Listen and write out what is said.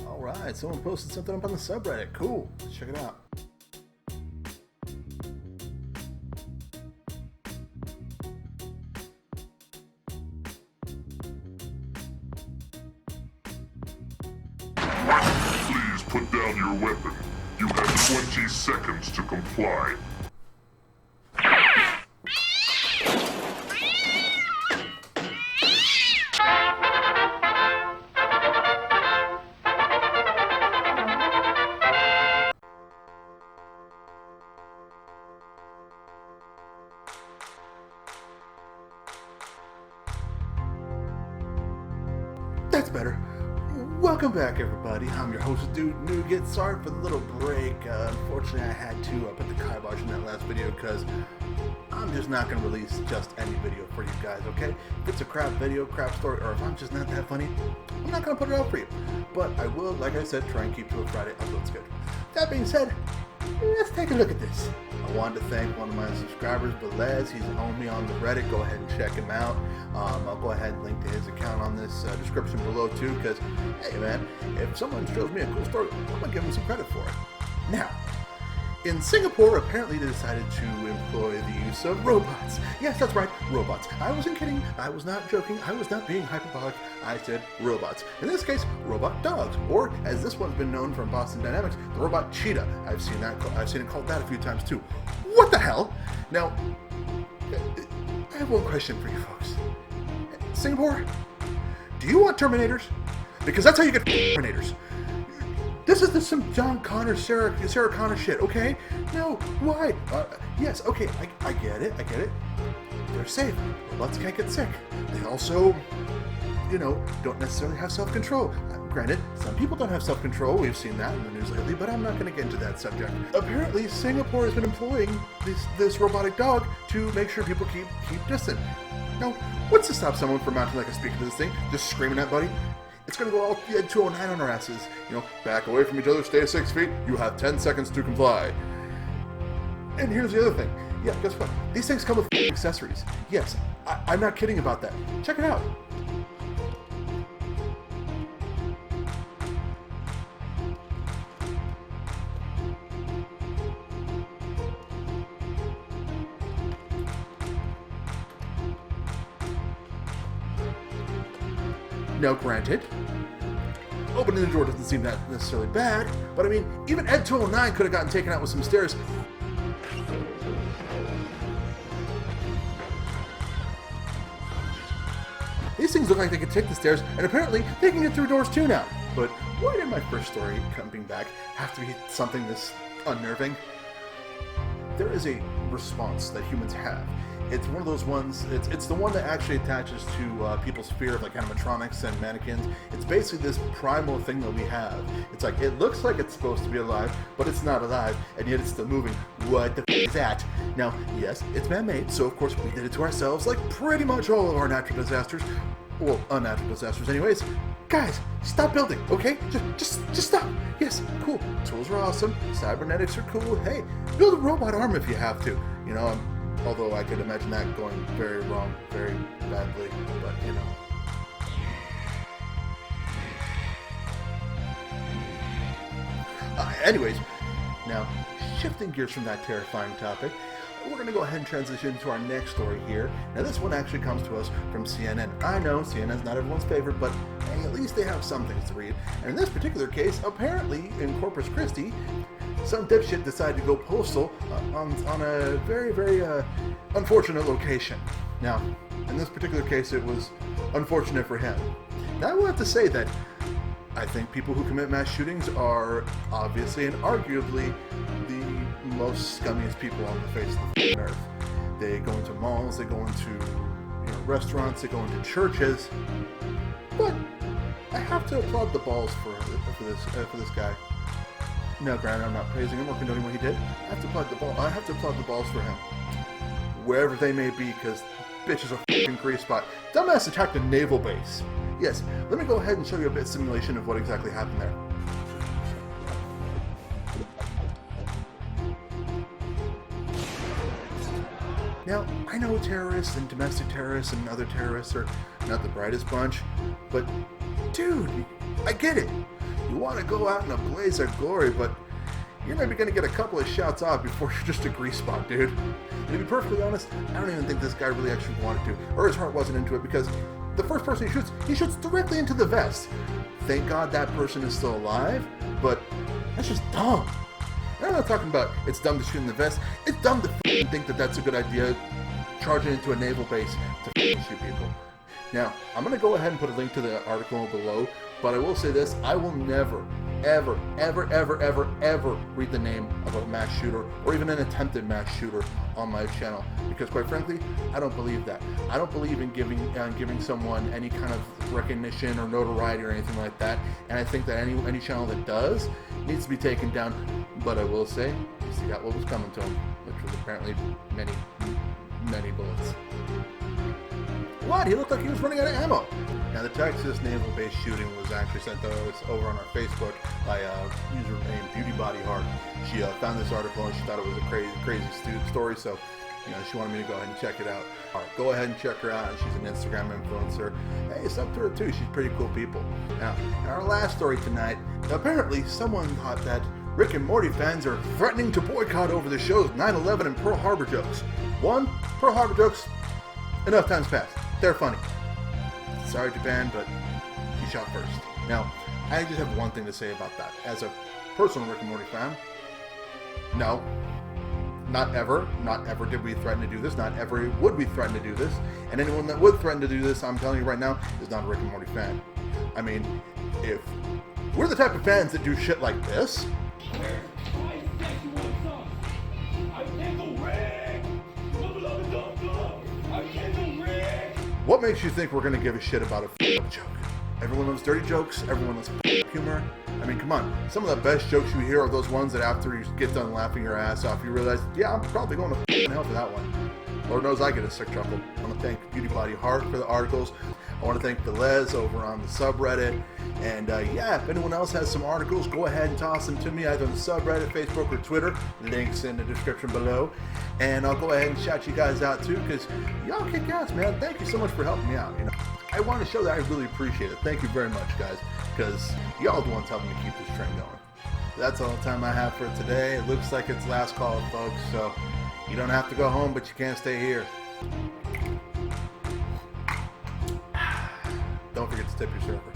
Alright, someone posted something up on the subreddit. Cool. Let's check it out. Please put down your weapon. You have 20 seconds to comply. That's better. Welcome back, everybody. I'm your host, Dude Nougat. Sorry for the little break. Unfortunately, I had to put the kibosh in that last video because I'm just not going to release just any video for you guys, okay? If it's a crap video, crap story, or if I'm just not that funny, I'm not going to put it out for you. But I will, like I said, try and keep to a Friday upload schedule. That being said, let's take a look at this. I wanted to thank one of my subscribers, Belez. He's a homie on the Reddit. Go ahead and check him out. I'll go ahead and link to his account on this description below too, because, hey man, if someone shows me a cool story, I'm going to give him some credit for it. Now, in Singapore, apparently they decided to employ the use of robots. Yes, that's right, robots. I wasn't kidding. I was not joking. I was not being hyperbolic. I said robots. In this case, robot dogs, or as this one's been known from Boston Dynamics, the robot cheetah. I've seen it called that a few times too. What the hell? Now, I have one question for you folks. Singapore, do you want Terminators? Because that's how you get Terminators. This is some John Connor, Sarah Connor shit, okay? No, why? Yes, okay, I get it. They're safe. Robots can't get sick. They also, don't necessarily have self-control. Granted, some people don't have self-control. We've seen that in the news lately, but I'm not going to get into that subject. Apparently, Singapore has been employing this robotic dog to make sure people keep distant. Now, what's to stop someone from mounting like a speaker to this thing, just screaming at buddy? It's going to go all 209 on our asses. Back away from each other, stay 6 feet. You have 10 seconds to comply. And here's the other thing. Yeah, guess what? These things come with accessories. Yes, I'm not kidding about that. Check it out. Now, granted, opening the door doesn't seem that necessarily bad, but I mean, even Ed 209 could have gotten taken out with some stairs. These things look like they can take the stairs, and apparently they can get through doors too now. But why did my first story, coming back, have to be something this unnerving? There is a response that humans have. It's one of those ones, it's the one that actually attaches to people's fear of like animatronics and mannequins. It's basically this primal thing that we have. It's like, it looks like it's supposed to be alive, but it's not alive, and yet it's still moving. What the f is that? Now, yes, it's man-made, so of course we did it to ourselves, like pretty much all of our natural disasters. Well, unnatural disasters anyways. Guys, stop building, okay? Just stop. Yes, cool. Tools are awesome. Cybernetics are cool. Hey, build a robot arm if you have to. Although I could imagine that going very wrong, very badly, but anyways, now, shifting gears from that terrifying topic, we're going to go ahead and transition to our next story here. Now, this one actually comes to us from CNN. I know CNN's not everyone's favorite, but hey, at least they have some things to read. And in this particular case, apparently, in Corpus Christi, some dipshit decided to go postal on a very, very unfortunate location. Now, in this particular case, it was unfortunate for him. Now, I will have to say that I think people who commit mass shootings are obviously and arguably the most scummiest people on the face of the earth. They go into malls, they go into restaurants, they go into churches. But I have to applaud the balls for this guy. No, granted, I'm not praising him or condoning what he did. I have to applaud the balls for him, wherever they may be, because bitches are f***ing grease spot. Dumbass attacked a naval base. Yes, let me go ahead and show you a bit of simulation of what exactly happened there. Now, I know terrorists and domestic terrorists and other terrorists are not the brightest bunch, but dude, I get it. You want to go out in a blaze of glory, but you're maybe going to get a couple of shots off before you're just a grease spot, dude. And to be perfectly honest, I don't even think this guy really actually wanted to, or his heart wasn't into it, because the first person he shoots directly into the vest. Thank God that person is still alive, but that's just dumb. And I'm not talking about it's dumb to shoot in the vest. It's dumb to think that that's a good idea, charging into a naval base to shoot people. Now, I'm going to go ahead and put a link to the article below, but I will say this, I will never, ever, ever, ever, ever, ever read the name of a mass shooter or even an attempted mass shooter on my channel, because quite frankly, I don't believe that. I don't believe in giving someone any kind of recognition or notoriety or anything like that, and I think that any channel that does needs to be taken down. But I will say, he got what was coming to him, which was apparently many, many bullets. What? He looked like he was running out of ammo. Now, the Texas naval base shooting was actually sent to us over on our Facebook by a user named Beauty Body Heart. She found this article and she thought it was a crazy story, so she wanted me to go ahead and check it out. All right, go ahead and check her out. She's an Instagram influencer. Hey, it's up to her too. She's pretty cool people. Now, in our last story tonight, apparently someone thought that Rick and Morty fans are threatening to boycott over the show's 9/11 and Pearl Harbor jokes. One, Pearl Harbor jokes, enough time's passed. They're funny. Sorry, Japan, but you shot first. Now, I just have one thing to say about that. As a personal Rick and Morty fan, no, not ever did we threaten to do this. Not ever would we threaten to do this. And anyone that would threaten to do this, I'm telling you right now, is not a Rick and Morty fan. I mean, if we're the type of fans that do shit like this, what makes you think we're going to give a shit about a joke? Everyone loves dirty jokes. Everyone loves humor. I mean, come on. Some of the best jokes you hear are those ones that after you get done laughing your ass off, you realize, yeah, I'm probably going to hell for that one. Lord knows I get a sick chuckle. I want to thank Beauty Body Heart for the articles. I want to thank Delez over on the subreddit. And yeah, if anyone else has some articles, go ahead and toss them to me either on the subreddit, Facebook, or Twitter. Links in the description below. And I'll go ahead and shout you guys out too, because y'all kick ass, man. Thank you so much for helping me out. I want to show that I really appreciate it. Thank you very much, guys, because y'all are the ones helping me keep this train going. That's all the time I have for today. It looks like it's last call, folks, so you don't have to go home, but you can't stay here. Don't forget to tip your server.